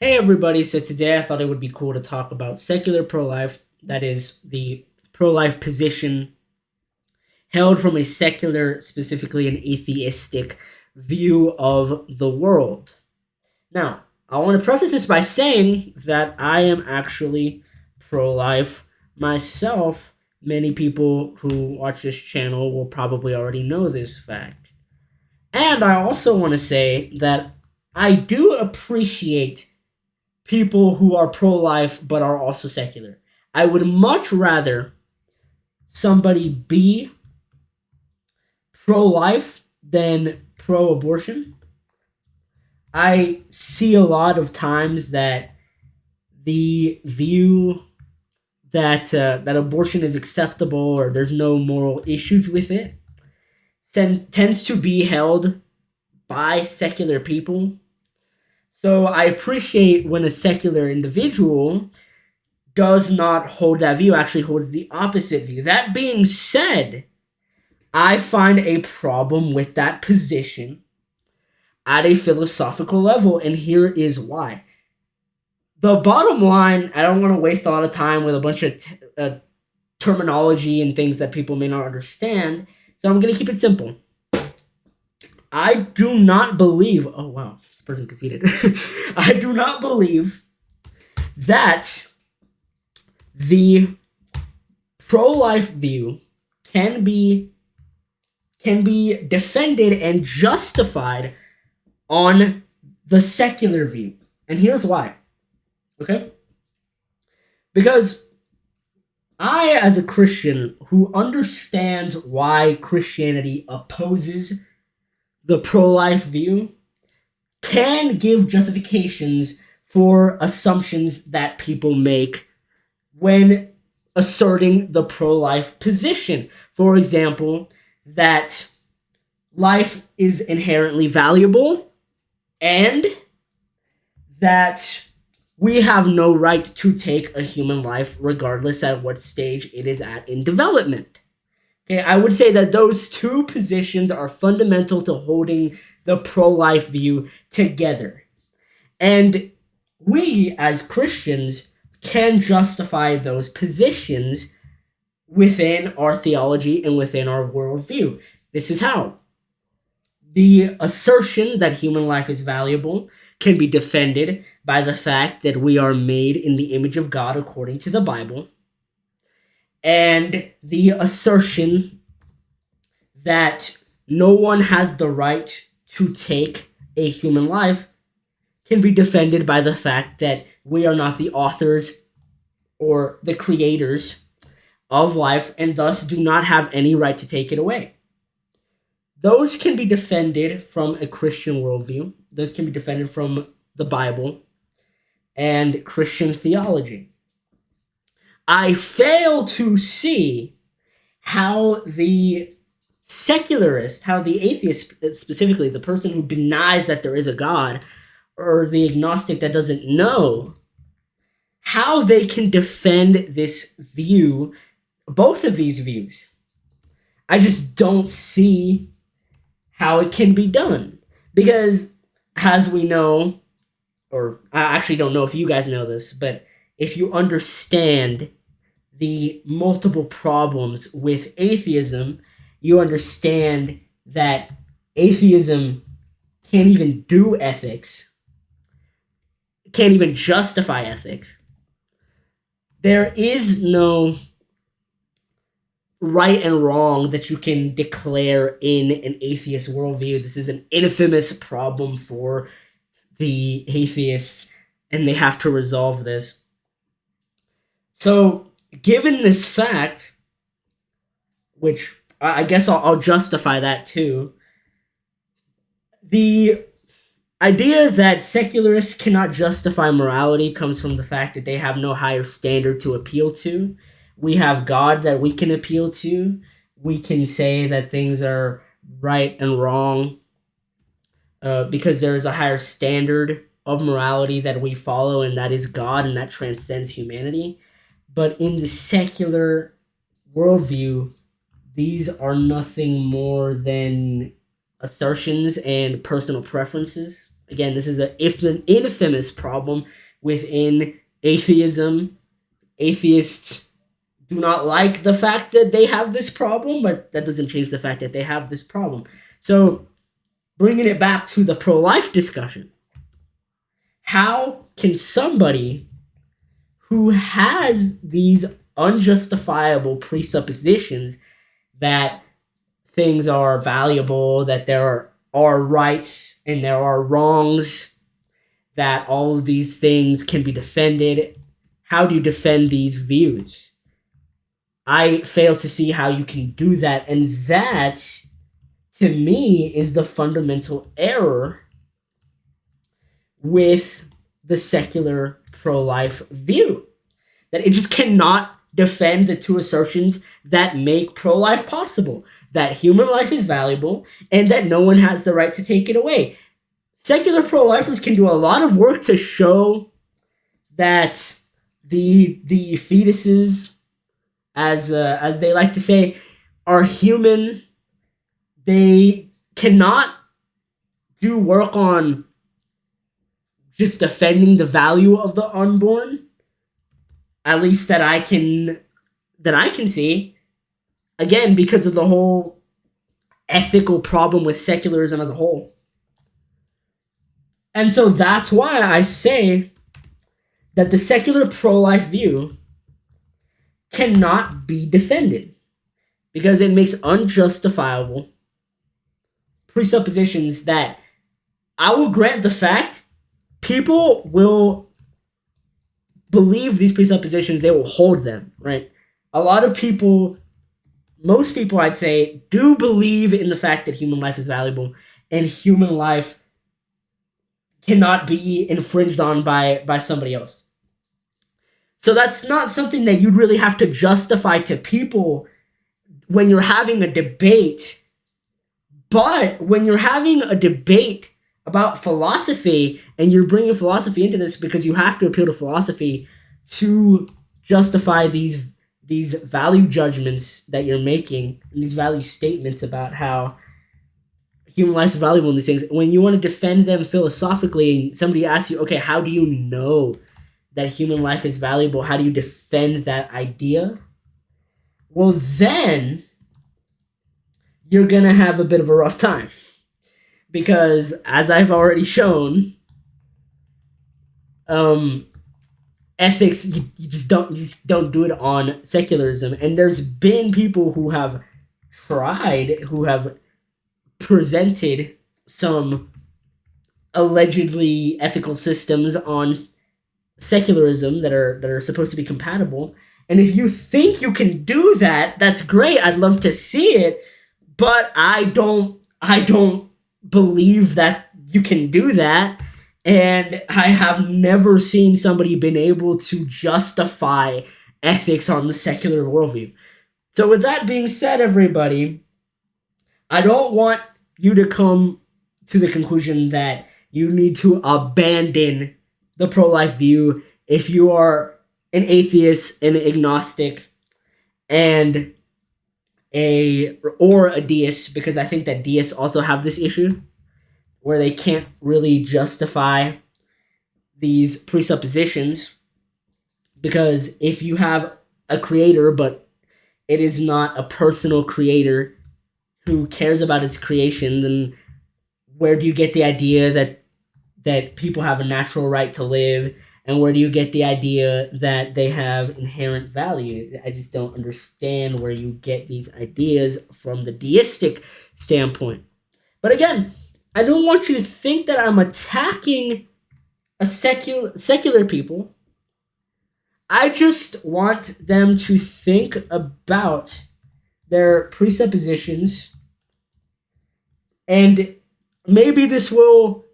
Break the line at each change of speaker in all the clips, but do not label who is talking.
Hey everybody, so today I thought it would be cool to talk about secular pro-life, that is, the pro-life position held from a secular, specifically an atheistic view of the world. Now, I want to preface this by saying that I am actually pro-life myself. Many people who watch this channel will probably already know this fact. And I also want to say that I do appreciate people who are pro-life but are also secular. I would much rather somebody be pro-life than pro-abortion. I see a lot of times that the view that abortion is acceptable or there's no moral issues with it tends to be held by secular people. So I appreciate when a secular individual does not hold that view, actually holds the opposite view. That being said, I find a problem with that position at a philosophical level, and here is why. The bottom line, I don't want to waste a lot of time with a bunch of terminology and things that people may not understand, so I'm going to keep it simple. I do not believe, oh wow, this person conceded. I do not believe that the pro-life view can be defended and justified on the secular view. And here's why. Okay? Because I, as a Christian who understands why Christianity opposes the pro-life view, can give justifications for assumptions that people make when asserting the pro-life position. For example, that life is inherently valuable and that we have no right to take a human life regardless at what stage it is at in development. Okay, I would say that those two positions are fundamental to holding the pro-life view together. And we, as Christians, can justify those positions within our theology and within our worldview. This is how. The assertion that human life is valuable can be defended by the fact that we are made in the image of God according to the Bible. And the assertion that no one has the right to take a human life can be defended by the fact that we are not the authors or the creators of life and thus do not have any right to take it away. Those can be defended from a Christian worldview. Those can be defended from the Bible and Christian theology. I fail to see how the secularist, how the atheist, specifically the person who denies that there is a God, or the agnostic that doesn't know, how they can defend this view, both of these views. I just don't see how it can be done. Because, as we know, or I actually don't know if you guys know this, but if you understand the multiple problems with atheism, you understand that atheism can't even do ethics, can't even justify ethics. There is no right and wrong that you can declare in an atheist worldview. This is an infamous problem for the atheists, and they have to resolve this. So, given this fact, which I guess I'll justify that too, the idea that secularists cannot justify morality comes from the fact that they have no higher standard to appeal to. We have God that we can appeal to. We can say that things are right and wrong because there is a higher standard of morality that we follow, and that is God, and that transcends humanity. But in the secular worldview, these are nothing more than assertions and personal preferences. again, this is an infamous problem within atheism. Atheists do not like the fact that they have this problem, but that doesn't change the fact that they have this problem. So, bringing it back to the pro-life discussion, how can somebody who has these unjustifiable presuppositions that things are valuable, that there are rights and there are wrongs, that all of these things can be defended, how do you defend these views? I fail to see how you can do that, and that, to me, is the fundamental error with the secular pro-life view. That it just cannot defend the two assertions that make pro-life possible. That human life is valuable and that no one has the right to take it away. Secular pro-lifers can do a lot of work to show that the fetuses, as they like to say, are human. They cannot do work on just defending the value of the unborn, at least that I can see. Again, because of the whole ethical problem with secularism as a whole. And so that's why I say that the secular pro-life view cannot be defended, because it makes unjustifiable presuppositions that, I will grant the fact, people will believe these presuppositions, they will hold them, right? A lot of people, most people I'd say, do believe in the fact that human life is valuable and human life cannot be infringed on by somebody else. So that's not something that you'd really have to justify to people when you're having a debate. But when you're having a debate about philosophy, and you're bringing philosophy into this because you have to appeal to philosophy to justify these value judgments that you're making, and these value statements about how human life is valuable in these things, when you want to defend them philosophically, and somebody asks you, okay, how do you know that human life is valuable? How do you defend that idea? Well, then you're going to have a bit of a rough time. Because, as I've already shown, ethics, you just don't do it on secularism. And there's been people who have tried, who have presented some allegedly ethical systems on secularism that are supposed to be compatible. And if you think you can do that, that's great. I'd love to see it, but I don't believe that you can do that, and I have never seen somebody been able to justify ethics on the secular worldview. So with that being said, everybody, I don't want you to come to the conclusion that you need to abandon the pro-life view if you are an atheist, an agnostic, and or a deist, because I think that deists also have this issue where they can't really justify these presuppositions, because if you have a creator but it is not a personal creator who cares about its creation, then where do you get the idea that people have a natural right to live? And where do you get the idea that they have inherent value? I just don't understand where you get these ideas from the deistic standpoint. But again, I don't want you to think that I'm attacking a secular people. I just want them to think about their presuppositions, and maybe this will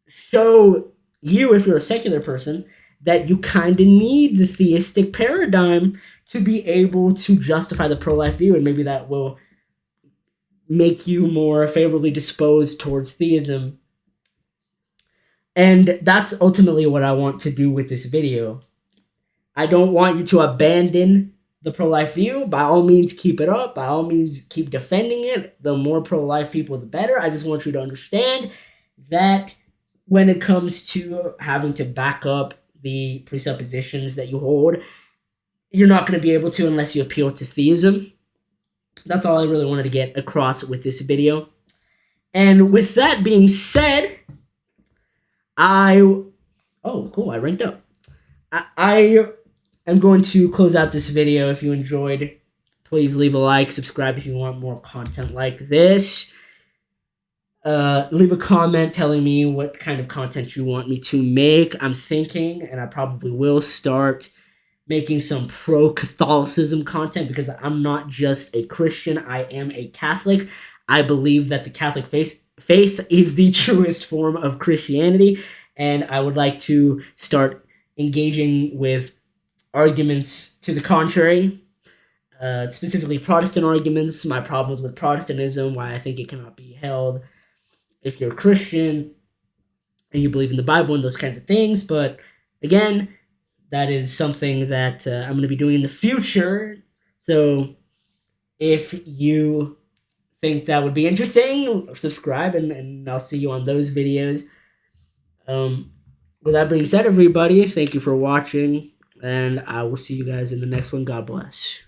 show you, if you're a secular person, that you kind of need the theistic paradigm to be able to justify the pro-life view, and maybe that will make you more favorably disposed towards theism. And that's ultimately what I want to do with this video. I don't want you to abandon the pro-life view. By all means, keep it up. By all means, keep defending it. The more pro-life people, the better. I just want you to understand that when it comes to having to back up the presuppositions that you hold, you're not going to be able to unless you appeal to theism. That's all I really wanted to get across with this video. And with that being said, oh, cool, I ranked up. I am going to close out this video. If you enjoyed, please leave a like, subscribe if you want more content like this. Leave a comment telling me what kind of content you want me to make. I'm thinking, and I probably will start making some pro-Catholicism content, because I'm not just a Christian, I am a Catholic. I believe that the Catholic faith is the truest form of Christianity, and I would like to start engaging with arguments to the contrary, specifically Protestant arguments, my problems with Protestantism, why I think it cannot be held if you're a Christian and you believe in the Bible and those kinds of things. But again, that is something that I'm going to be doing in the future. So if you think that would be interesting, subscribe, and I'll see you on those videos. With that being said, everybody, thank you for watching, and I will see you guys in the next one. God bless.